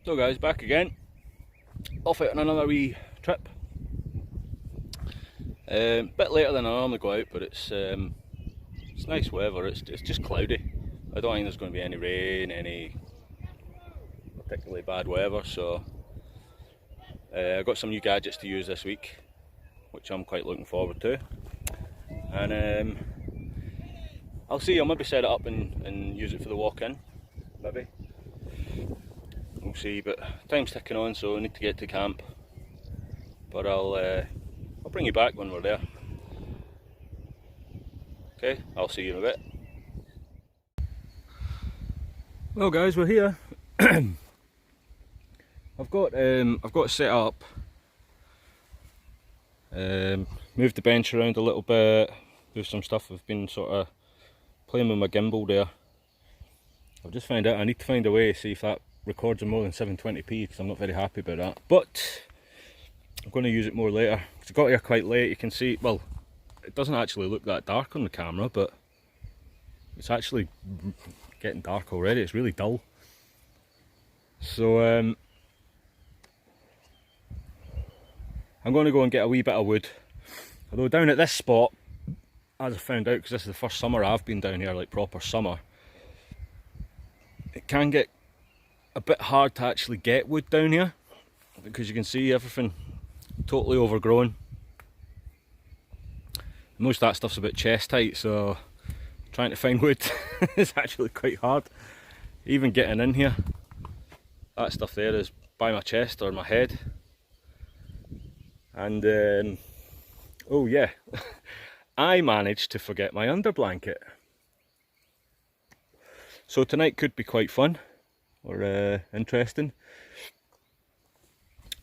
So guys, back again, off out on another wee trip. Bit later than I normally go out, but it's nice weather. It's just cloudy. I don't think there's going to be any rain, any particularly bad weather. So I've got some new gadgets to use this week, which I'm quite looking forward to. And I'll see. I'll maybe set it up and use it for the walk-in, maybe. We'll see, but time's ticking on, so I need to get to camp. But I'll bring you back when we're there. Okay, I'll see you in a bit. Well, guys, we're here. I've got it set up. Moved the bench around a little bit. Do some stuff. I've been sort of playing with my gimbal there. I've just found out I need to find a way to see if that records in more than 720p, because I'm not very happy about that. But I'm going to use it more later. I got here quite late. You can see, well, it doesn't actually look that dark on the camera, but it's actually getting dark already. It's really dull. So I'm going to go and get a wee bit of wood. Although down at this spot, as I found out, because this is the first summer I've been down here, like proper summer, it can get a bit hard to actually get wood down here, because you can see everything totally overgrown. Most of that stuff's about chest height, so trying to find wood is actually quite hard. Even getting in here, that stuff there is by my chest or my head. And oh yeah, I managed to forget my underblanket. So tonight could be quite fun or interesting,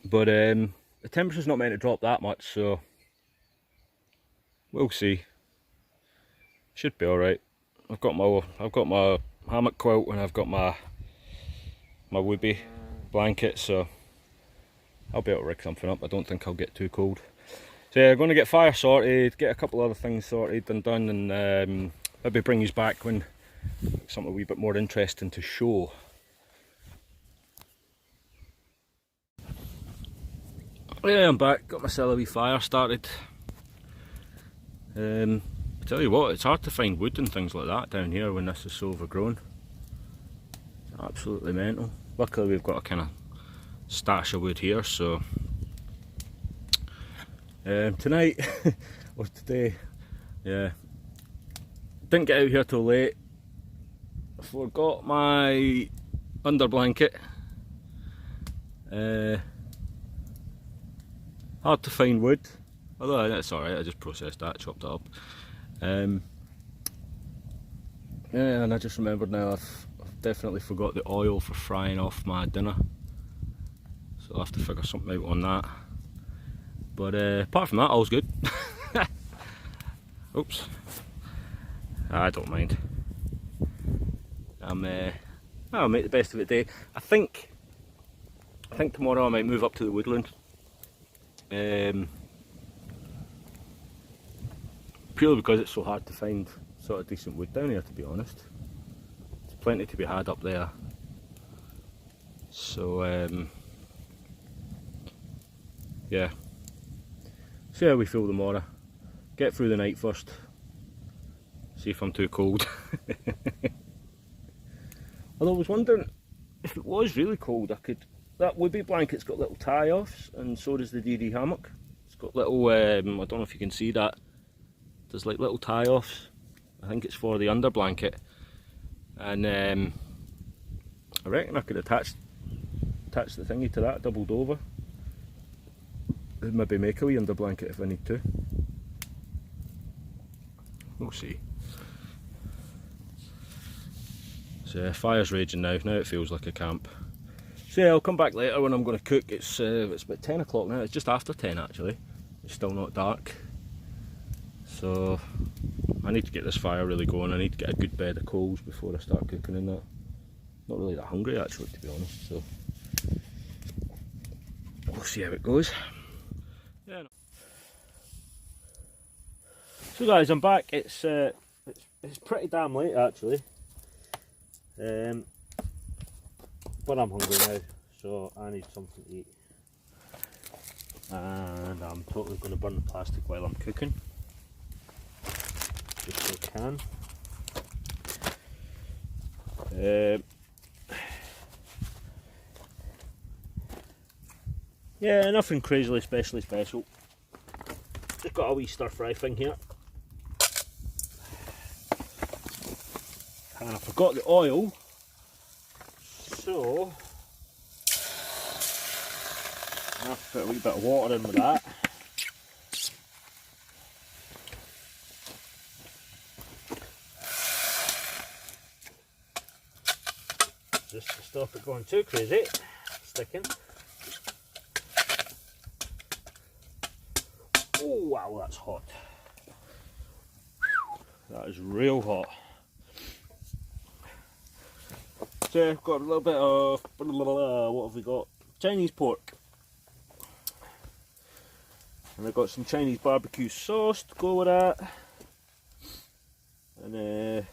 but the temperature's not meant to drop that much, so we'll see. Should be all right. I've got my hammock quilt, and I've got my woobie blanket, so I'll be able to rig something up. I don't think I'll get too cold. So yeah, I'm going to get fire sorted, get a couple other things sorted and done, and maybe bring you back when something a wee bit more interesting to show. Yeah, I'm back, got myself a wee fire started. I tell you what, it's hard to find wood and things like that down here when this is so overgrown. It's absolutely mental. Luckily we've got a kind of stash of wood here, so tonight, or today, yeah, didn't get out here till late. I forgot my underblanket. Hard to find wood, although that's alright, I just processed that, chopped it up. Yeah, and I just remembered now I've definitely forgot the oil for frying off my dinner, so I'll have to figure something out on that. But apart from that, all's good. Oops, I don't mind. I'll make the best of it day. I think tomorrow I might move up to the woodland. Purely because it's so hard to find sort of decent wood down here, to be honest. There's plenty to be had up there. So yeah, see how we feel tomorrow. Get through the night first, see if I'm too cold. Although I was wondering, if it was really cold, that woobie blanket's got little tie-offs, and so does the DD hammock. It's got little, I don't know if you can see that, there's like little tie-offs. I think it's for the under blanket, and I reckon I could attach the thingy to that, doubled over. Maybe make a wee under blanket if I need to. We'll see. So fire's raging now it feels like a camp. So yeah, I'll come back later when I'm going to cook. It's about 10 o'clock now, it's just after 10 actually. It's still not dark. So I need to get this fire really going. I need to get a good bed of coals before I start cooking in that. Not really that hungry actually, to be honest, so we'll see how it goes. Yeah. So guys, I'm back. It's pretty damn late actually. But I'm hungry now, So I need something to eat. And I'm totally going to burn the plastic while I'm cooking. Just so I can. Yeah, nothing crazily special. Just got a wee stir fry thing here. And I forgot the oil, so I have to put a wee bit of water in with that. Just to stop it going too crazy, sticking. Oh wow, that's hot. That is real hot. So I've got a little bit of, what have we got? Chinese pork. And I've got some Chinese barbecue sauce to go with that. And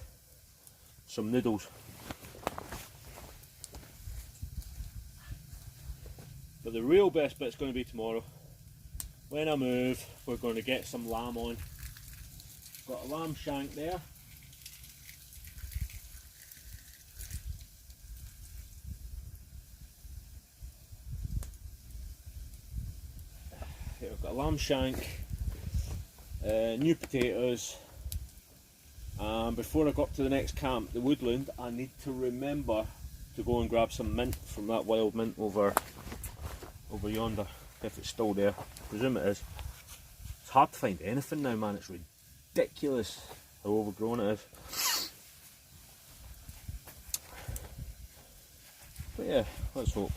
some noodles. But the real best bit's going to be tomorrow. When I move, we're going to get some lamb on. Got a lamb shank there. Here, I've got a lamb shank, new potatoes, and before I go up to the next camp, the woodland, I need to remember to go and grab some mint from that wild mint over yonder, if it's still there. I presume it is. It's hard to find anything now, man. It's ridiculous how overgrown it is. But yeah, let's hope.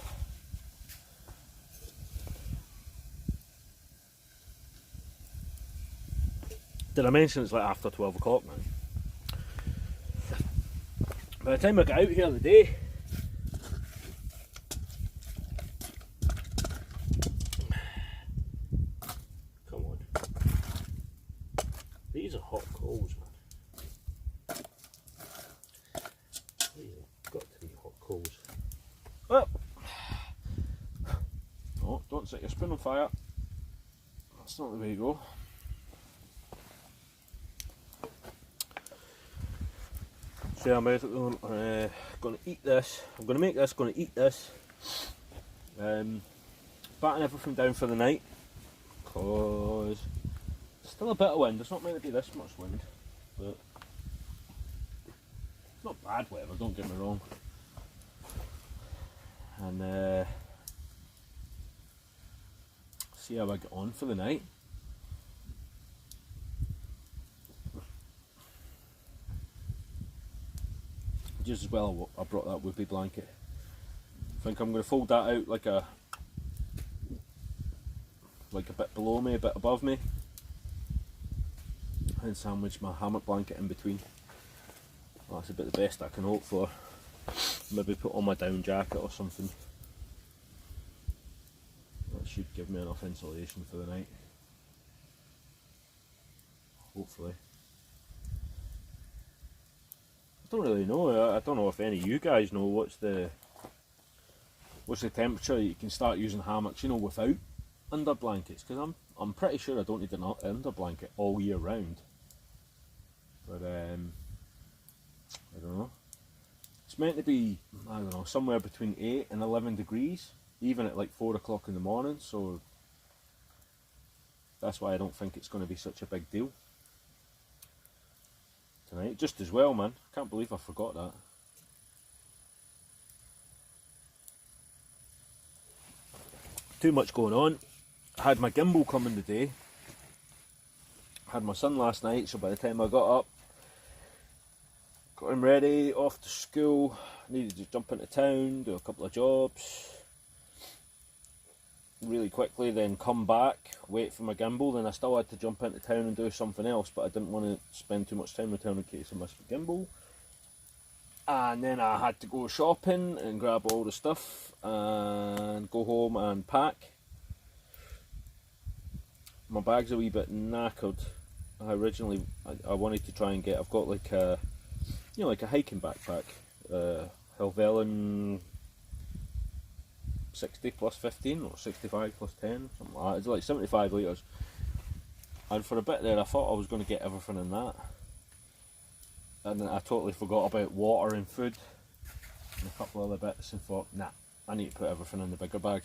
Did I mention it's like after 12 o'clock now? By the time I got out here the day, come on, these are hot coals, man. These have got to be hot coals. Oh, oh, don't set your spoon on fire. That's not the way you go. So I'm going to eat this. I'm going to make this, going to eat this. Batten everything down for the night. Because there's still a bit of wind. It's not meant to be this much wind. But it's not bad weather, don't get me wrong. And see how I get on for the night. Just as well I brought that whoopee blanket. I think I'm going to fold that out like a bit below me, a bit above me, and sandwich my hammock blanket in between. Well, that's about the best I can hope for. Maybe put on my down jacket or something. That should give me enough insulation for the night. Hopefully. I don't really know. I don't know if any of you guys know what's the temperature you can start using hammocks, you know, without under blankets. Because I'm pretty sure I don't need an under blanket all year round. But I don't know. It's meant to be, I don't know, somewhere between 8 and 11 degrees, even at like 4 o'clock in the morning. So that's why I don't think it's going to be such a big deal tonight. Just as well, man. Can't believe I forgot that. Too much going on. I had my gimbal coming today. I had my son last night, so by the time I got up, got him ready, off to school, needed to jump into town, do a couple of jobs really quickly, then come back, wait for my gimbal. Then I still had to jump into town and do something else, but I didn't want to spend too much time in town in case I missed my gimbal. And then I had to go shopping and grab all the stuff and go home and pack. My bag's a wee bit knackered. I wanted to try and get, I've got like a, you know, like a hiking backpack, Helvellyn 60 plus 15 or 65 plus 10, something like that. It's like 75 litres. And for a bit there I thought I was going to get everything in that. And then I totally forgot about water and food and a couple other bits and thought, nah, I need to put everything in the bigger bag.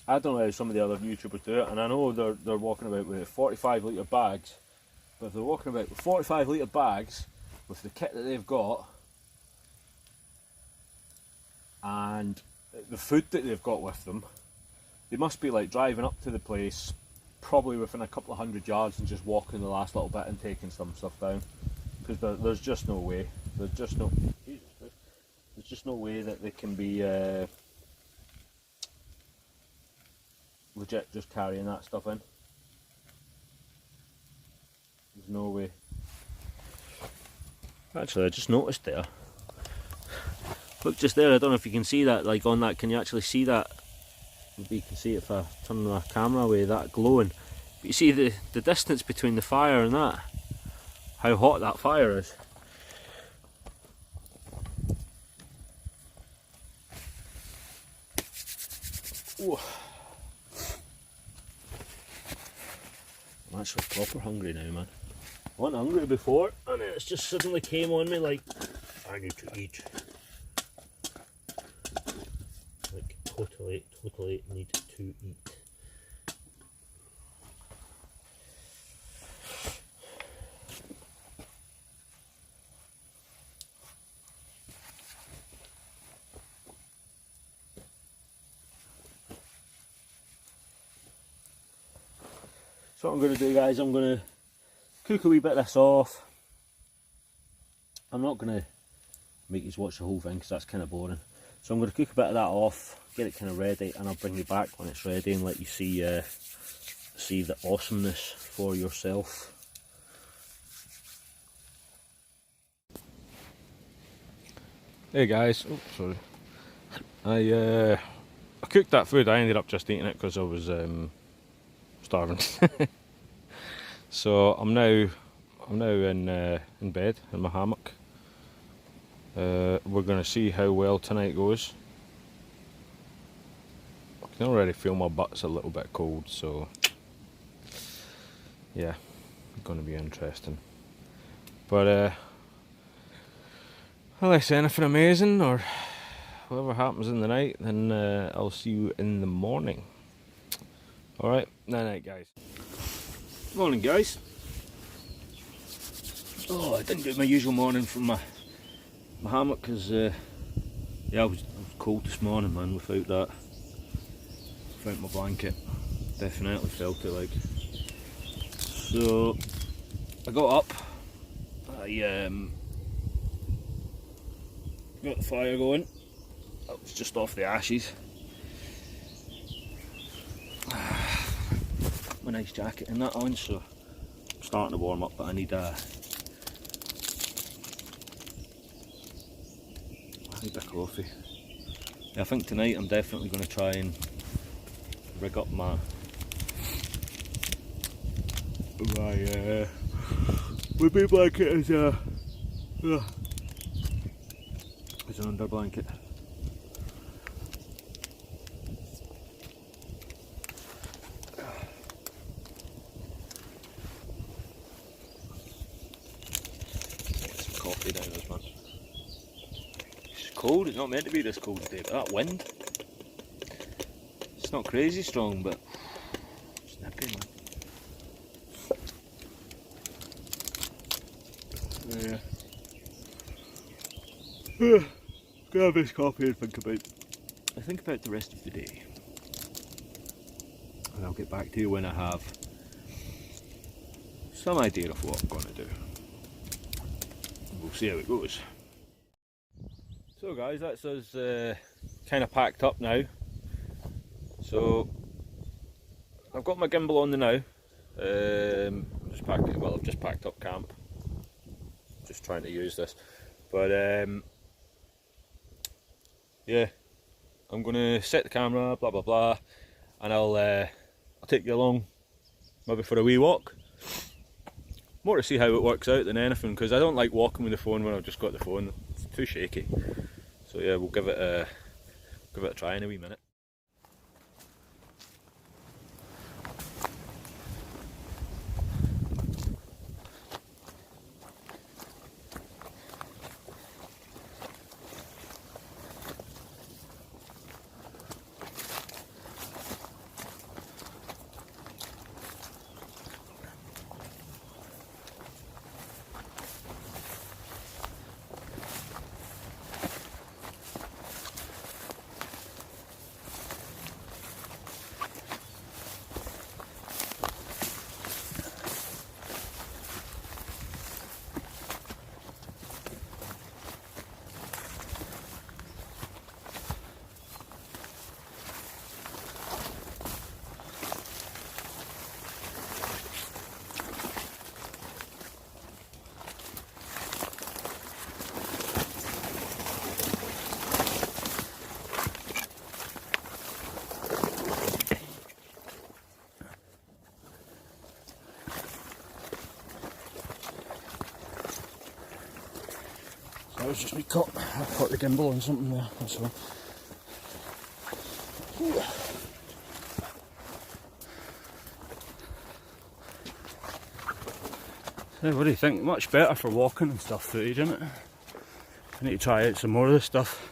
I don't know how some of the other YouTubers do it, and I know they're walking about with 45 litre bags, but if they're walking about with 45 litre bags with the kit that they've got and the food that they've got with them, they must be like driving up to the place probably within a couple of 100 yards and just walking the last little bit and taking some stuff down, because there's just no way, there's just no way that they can be legit just carrying that stuff in. There's no way. Actually, I just noticed there. Look just there, I don't know if you can see that, like on that, can you actually see that? Maybe you can see it if I turn the camera away, that glowing. But you see the distance between the fire and that, how hot that fire is. Ooh. I'm actually proper hungry now, man. I wasn't hungry before, and it's just suddenly came on me like, I need to eat. Like, totally need to eat. So what I'm going to do, guys, I'm going to cook a wee bit of this off. I'm not going to make you watch the whole thing because that's kind of boring. So I'm going to cook a bit of that off, get it kind of ready, and I'll bring you back when it's ready and let you see the awesomeness for yourself. Hey guys, oh sorry. I cooked that food. I ended up just eating it because I was starving. So I'm now in bed in my hammock. We're going to see how well tonight goes. I can already feel my butt's a little bit cold, so yeah, it's going to be interesting. But unless anything amazing or whatever happens in the night, then I'll see you in the morning. Alright, night guys. Morning guys. Oh, I didn't do my usual morning from my hammock because yeah, I was cold this morning, man, without my blanket. Definitely felt it like. So I got up, I got the fire going. That was just off the ashes. My nice jacket and that on, so I'm starting to warm up, but I need a coffee. Yeah, I think tonight I'm definitely going to try and rig up my big blanket as an under blanket. Down this man. It's cold, it's not meant to be this cold today, but that wind, it's not crazy strong, but it's nippy, man. Yeah. Grab this coffee and think about the rest of the day. And I'll get back to you when I have some idea of what I'm going to do. We'll see how it goes. So guys, that's us kind of packed up now. So I've got my gimbal on the now. I've just packed up camp. Just trying to use this, but yeah, I'm gonna set the camera, blah blah blah, and I'll take you along maybe for a wee walk. More to see how it works out than anything, because I don't like walking with the phone when I've just got the phone. It's too shaky. So yeah, we'll give it a try in a wee minute. That was just me caught the gimbal on something there, that's all. So what do you think? Much better for walking and stuff footage, isn't it? I need to try out some more of this stuff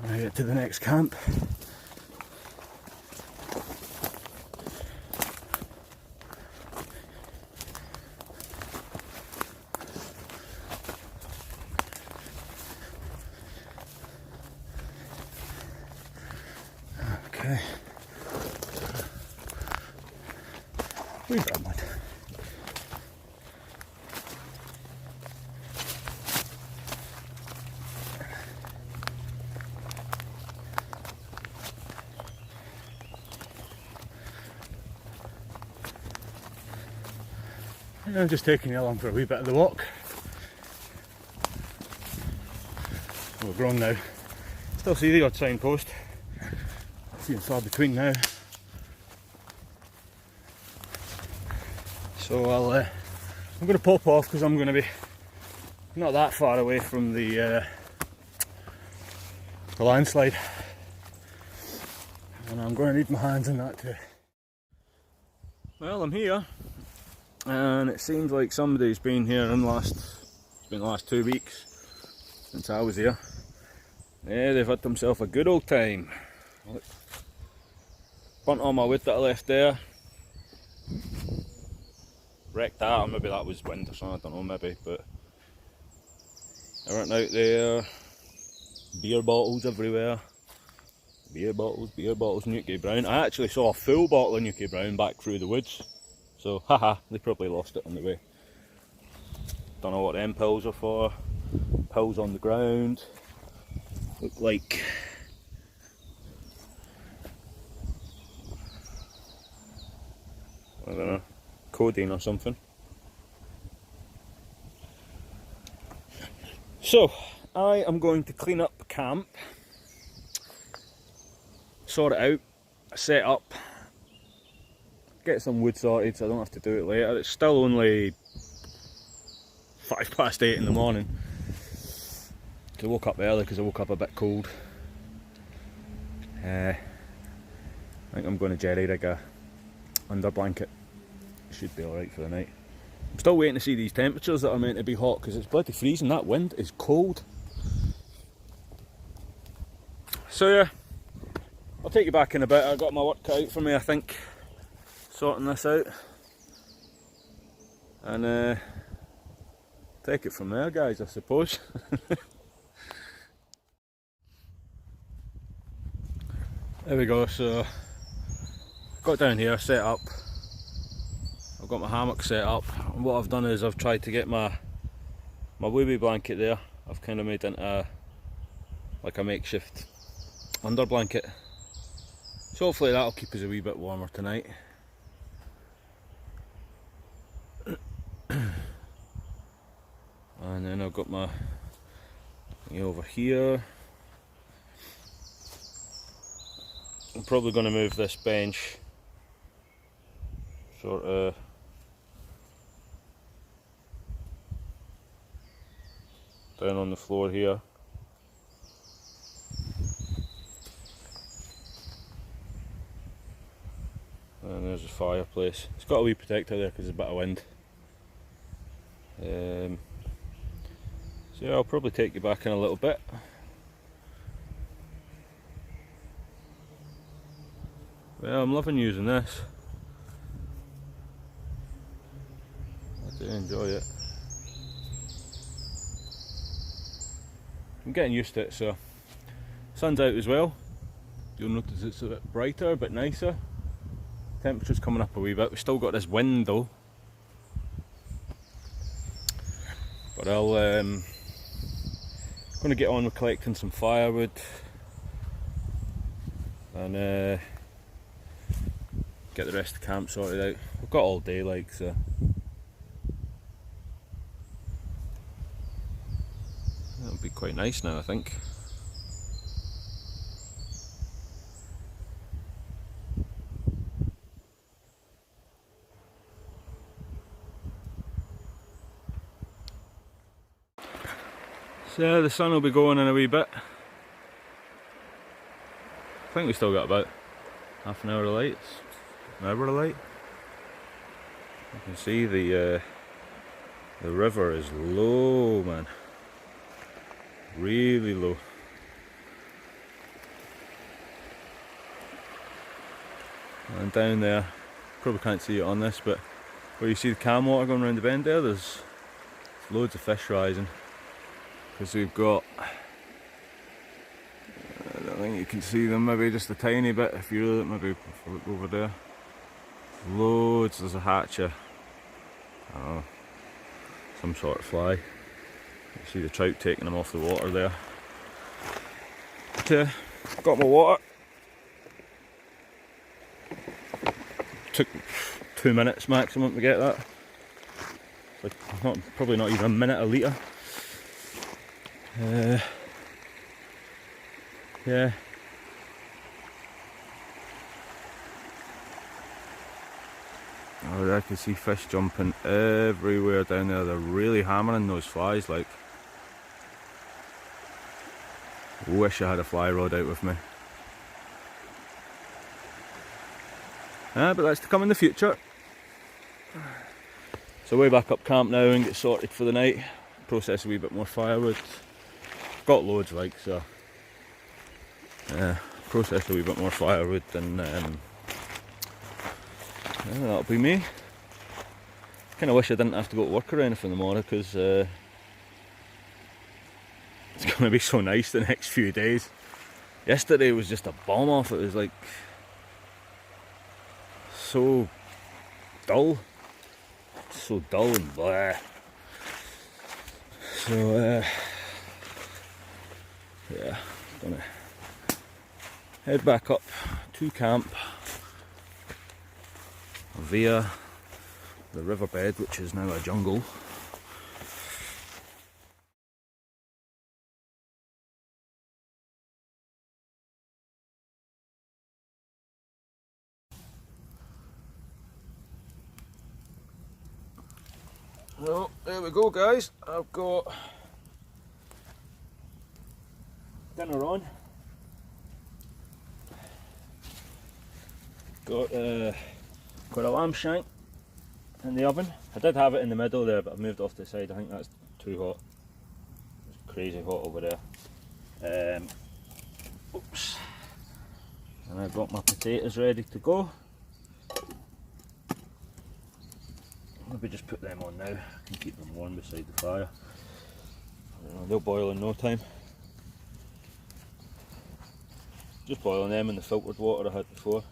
when I get to the next camp. Okay. Wee bit of mud. I'm just taking you along for a wee bit of the walk. We're grown now. Still see the odd signpost. Few and far between now. So I'm going to pop off because I'm going to be not that far away from the landslide, and I'm going to need my hands in that too. Well, I'm here, and it seems like somebody's been here in the last 2 weeks since I was here. Yeah, they've had themselves a good old time. Look. Burnt all my wood that I left there. Wrecked that, or maybe that was wind or something, I don't know, maybe, but I went out there. Beer bottles everywhere. Beer bottles, Nuki Brown. I actually saw a full bottle of Nuki Brown back through the woods. So, haha, they probably lost it on the way. Don't know what them pills are for. Pills on the ground. Look like I don't know, codeine or something. So, I am going to clean up camp, sort it out, set up, get some wood sorted so I don't have to do it later. It's still only 8:05 in the morning. I woke up early because I woke up a bit cold. I think I'm going to jerry rig a under blanket. Should be alright for the night. I'm still waiting to see these temperatures that are meant to be hot because it's bloody freezing. That wind is cold. So yeah, I'll take you back in a bit. I've got my work cut out for me, I think, sorting this out, and take it from there, guys, I suppose. There we go. So got down here, set up. I've got my hammock set up, and what I've done is I've tried to get my wee blanket there. I've kind of made into like a makeshift under blanket. So hopefully that'll keep us a wee bit warmer tonight. And then I've got my thing over here. I'm probably going to move this bench sort of down on the floor here. And there's the fireplace. It's got a wee protector there because there's a bit of wind. So yeah, I'll probably take you back in a little bit. Well, I'm loving using this. I do enjoy it. I'm getting used to it, so sun's out as well. You'll notice it's a bit brighter, a bit nicer. Temperature's coming up a wee bit. We've still got this wind though. But I'll going to get on with collecting some firewood and get the rest of the camp sorted out. We've got all day, like, so that'll be quite nice now, I think. So the sun will be going in a wee bit. I think we still got about half an hour of light, an hour of light. You can see the river is low, man, really low. And down there, probably can't see it on this, but where you see the cam water going around the bend there, there's loads of fish rising. Because we've got, I don't think you can see them, maybe just a tiny bit if you look, maybe if you look over there. Loads, there's a hatch of, I don't know, some sort of fly. You see the trout taking them off the water there. But, got my water. Took 2 minutes maximum to get that. Like probably not even a minute a litre. Yeah. Oh, I can see fish jumping everywhere down there. They're really hammering those flies, like. Wish I had a fly rod out with me. But that's to come in the future. So way back up camp now and get sorted for the night. Process a wee bit more firewood. Got loads, like, so process a wee bit more firewood and that'll be me. Kinda wish I didn't have to go to work or anything in the morning because it's gonna be so nice the next few days. Yesterday was just a bomb off. It was like so dull and blah. So yeah, gonna head back up to camp via the riverbed, which is now a jungle. So there we go, guys. I've got dinner on. Got a lamb shank in the oven. I did have it in the middle there, but I've moved off to the side. I think that's too hot. It's crazy hot over there. Oops. And I've got my potatoes ready to go. Maybe just put them on now. I can keep them warm beside the fire. They'll boil in no time. Just boiling them in the filtered water I had before.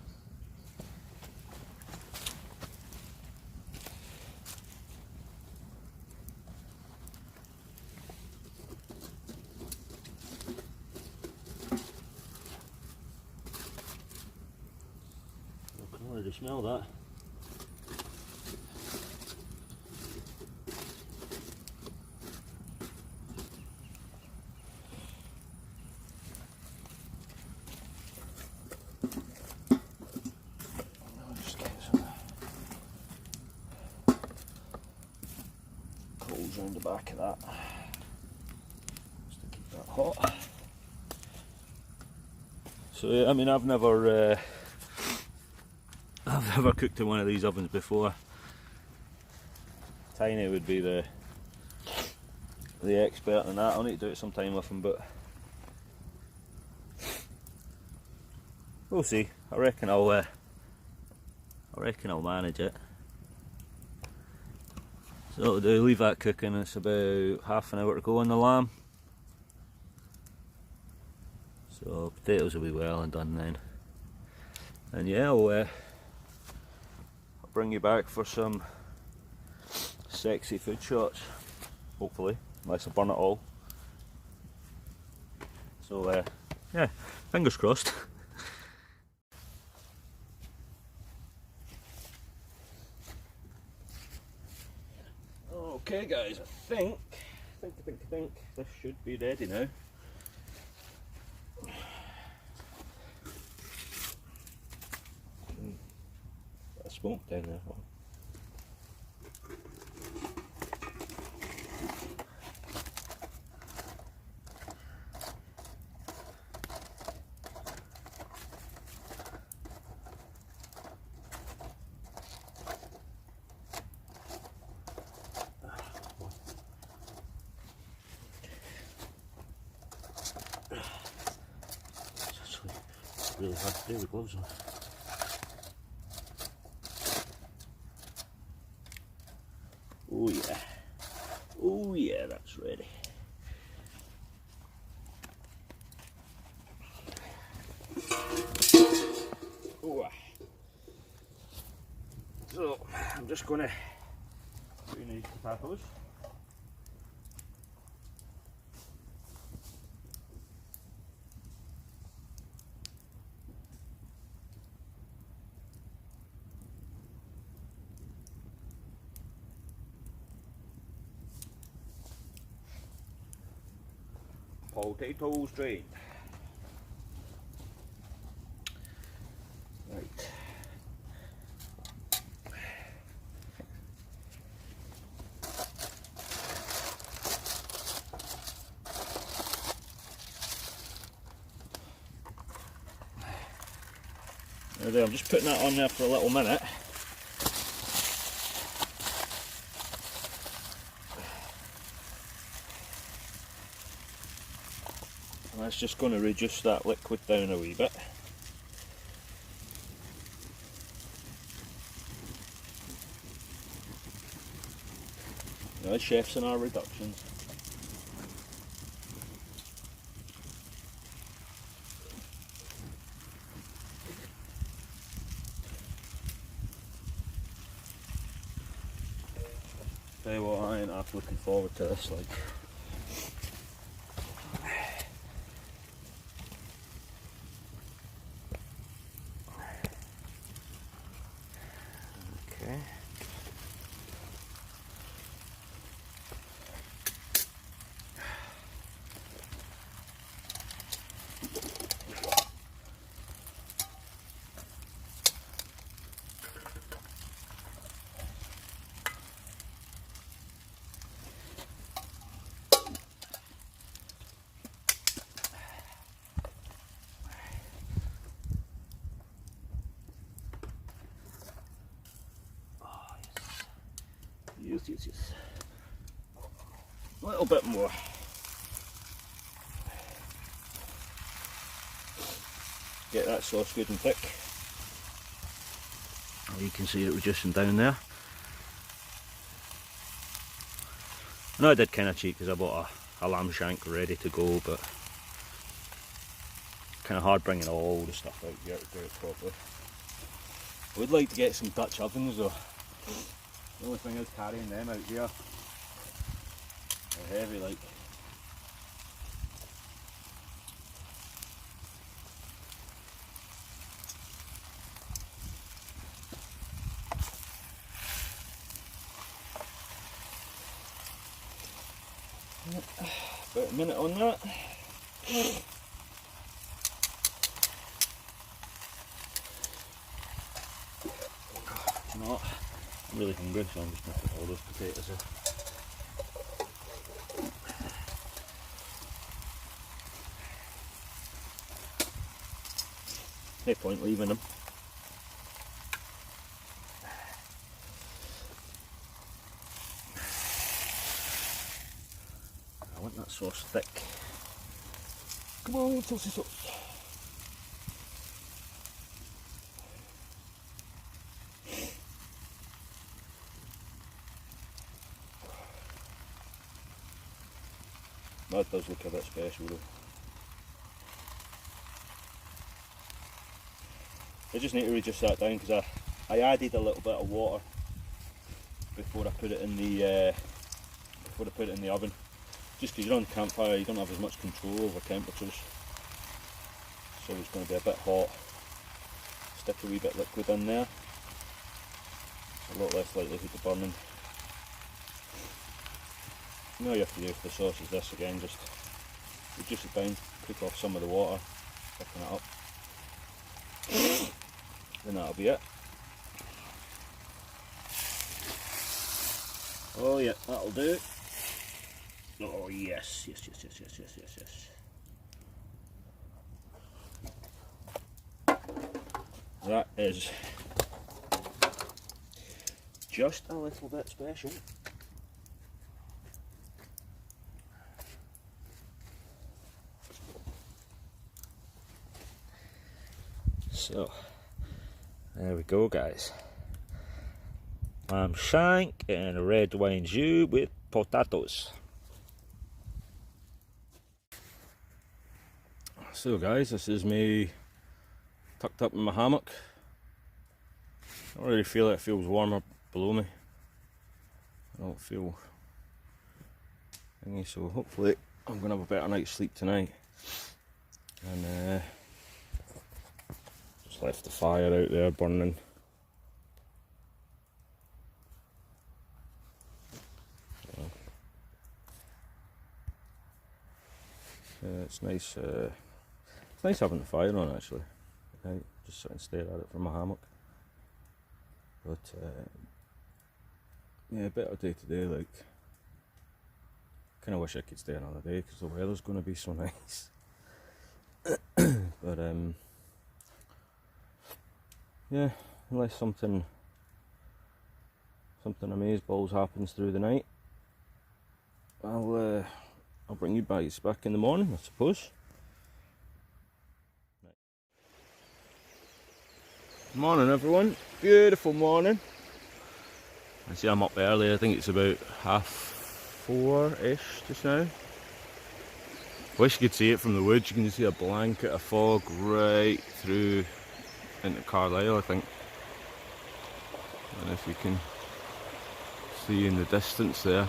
I can already smell that. Around the back of that. hot. So yeah, I mean, I've never cooked in one of these ovens before. Tiny would be the expert in that. I'll need to do it sometime with him, but we'll see. I reckon I'll manage it. So what we'll do, leave that cooking. It's about half an hour to go on the lamb. So potatoes will be well and done then. And yeah, I'll bring you back for some sexy food shots, hopefully, unless I burn it all. So yeah, fingers crossed. Okay guys, I think this should be ready now. Bit of smoke down there. Really hard to do with gloves on. Oh yeah. Oh yeah, that's ready. Oh. So I'm just gonna put in these potatoes. Potatoes drained. Right. There, I'm just putting that on there for a little minute. And that's just going to reduce that liquid down a wee bit. Now, chefs in our reductions. Tell you what, I ain't half looking forward to this, like. Okay. Yes. A little bit more. Get that sauce good and thick. You can see it reducing down there. I know I did kind of cheat because I bought a lamb shank ready to go, but kind of hard bringing all the stuff out here to do it properly. I would like to get some Dutch ovens though. The only thing is carrying them out here. They're heavy like. About a minute on that. You know what? I'm really hungry, so I'm just going to put all those potatoes in. No point leaving them. I want that sauce thick. Come on, saucy sauce. That does look a bit special though. I just need to reduce that down because I added a little bit of water before I put it in the oven. Just because you're on campfire, you don't have as much control over temperatures, so it's going to be a bit hot. Stick a wee bit liquid in there, a lot less likelihood of burning. All you have to do for the sauce is this again, just reduce it down, cook off some of the water, thicken it up, and that'll be it. Oh yeah, that'll do. Oh yes, yes, yes, yes, yes, yes, yes, yes. That is just a little bit special. So, there we go guys. Lamb shank and a red wine jus with potatoes. So guys, this is me tucked up in my hammock. I don't really feel it feels warmer below me. I don't feel thingy, so hopefully I'm going to have a better night's sleep tonight. And just left the fire out there burning. It's nice. It's nice having the fire on actually. Right, just sit and stare at it from my hammock. But yeah, a better day today. Like, kind of wish I could stay another day because the weather's going to be so nice. But yeah, unless something amazeballs happens through the night, I'll bring you guys back in the morning, I suppose. Morning everyone, beautiful morning. I see I'm up early, I think it's about 4:30ish just now. Wish you could see it from the woods. You can see a blanket of fog right through into Carlisle, I think. And if you can see in the distance there.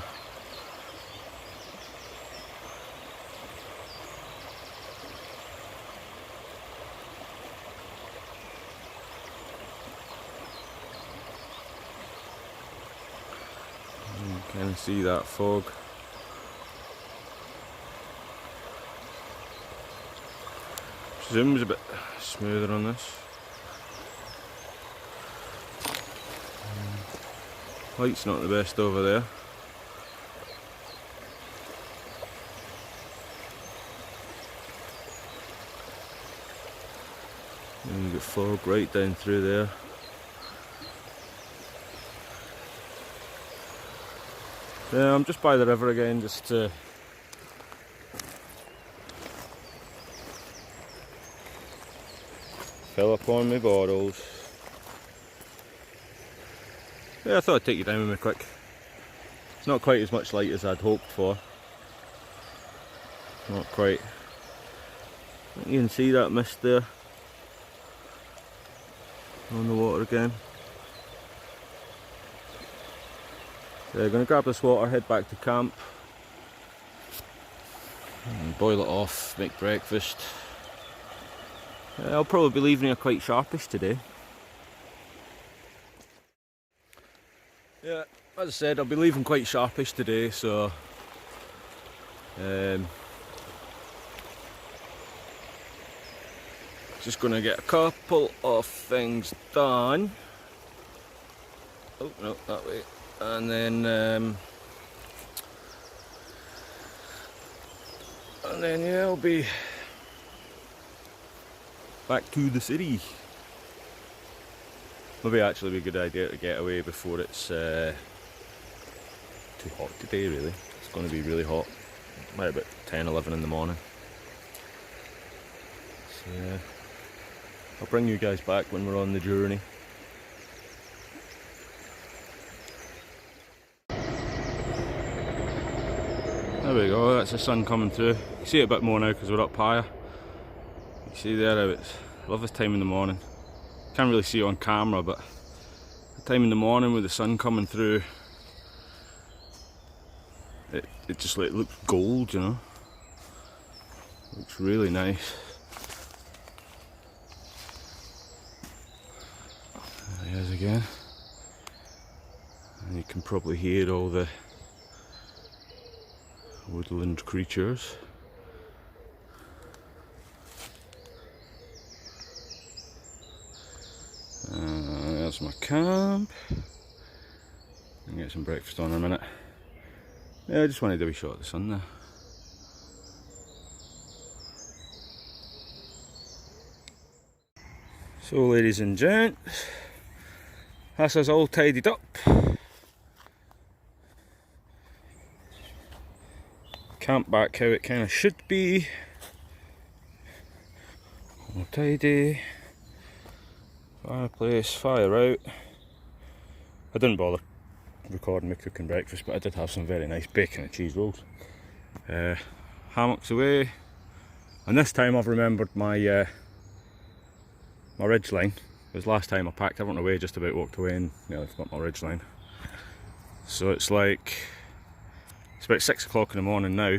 You can see that fog. Zoom's a bit smoother on this. Light's not the best over there. And you get fog right down through there. Yeah, I'm just by the river again, just to fill up on my bottles. Yeah, I thought I'd take you down with me quick. It's not quite as much light as I'd hoped for. Not quite. You can see that mist there on the water again. Yeah, going to grab this water, head back to camp, and boil it off, make breakfast. I'll probably be leaving here quite sharpish today. Yeah, as I said, I'll be leaving quite sharpish today, so just going to get a couple of things done. Oh no, that way. And then yeah, back to the city. Maybe actually be a good idea to get away before it's too hot today really. It's going to be really hot, maybe about 10, 11 in the morning. So yeah, I'll bring you guys back when we're on the journey. There we go, that's the sun coming through. You can see it a bit more now because we're up higher. You see there how it's, I love this time in the morning. Can't really see it on camera, but the time in the morning with the sun coming through, it just like looks gold, you know. Looks really nice. There he is again. And you can probably hear all the woodland creatures. There's my camp. And get some breakfast on in a minute. Yeah, I just wanted a wee shot of the sun there. So ladies and gents, that's us all tidied up. Camp back how it kind of should be. All tidy. Fireplace, fire out. I didn't bother recording me cooking breakfast, but I did have some very nice bacon and cheese rolls. Hammocks away. And this time I've remembered my my ridge line. It was last time I packed everyone away, just about walked away and nearly forgot my ridge line. So it's like, it's about 6 o'clock in the morning now.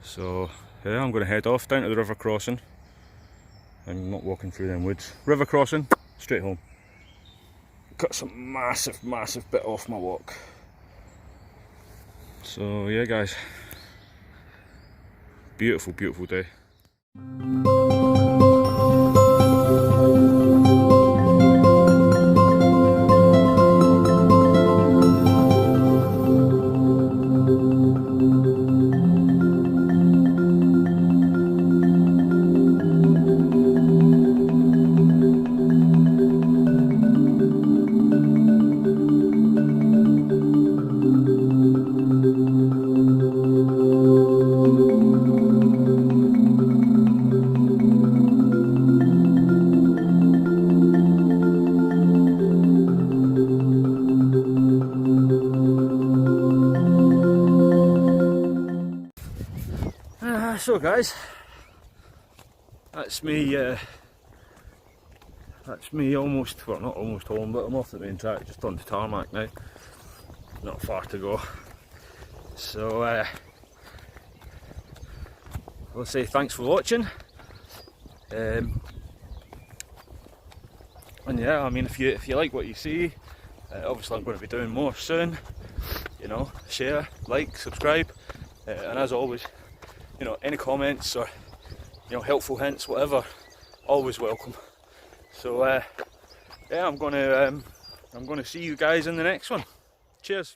So yeah, I'm going to head off down to the river crossing. I'm not walking through them woods. River crossing, straight home. Cut some massive bit off my walk. So yeah guys, beautiful day. So guys, that's me almost, well not almost home, but I'm off the main track, just on the tarmac now. Not far to go. So I'll say thanks for watching. And yeah, I mean if you like what you see, obviously I'm going to be doing more soon. You know, share, like, subscribe, and as always, you know, any comments or, you know, helpful hints, whatever, always welcome. So yeah, I'm gonna see you guys in the next one. Cheers.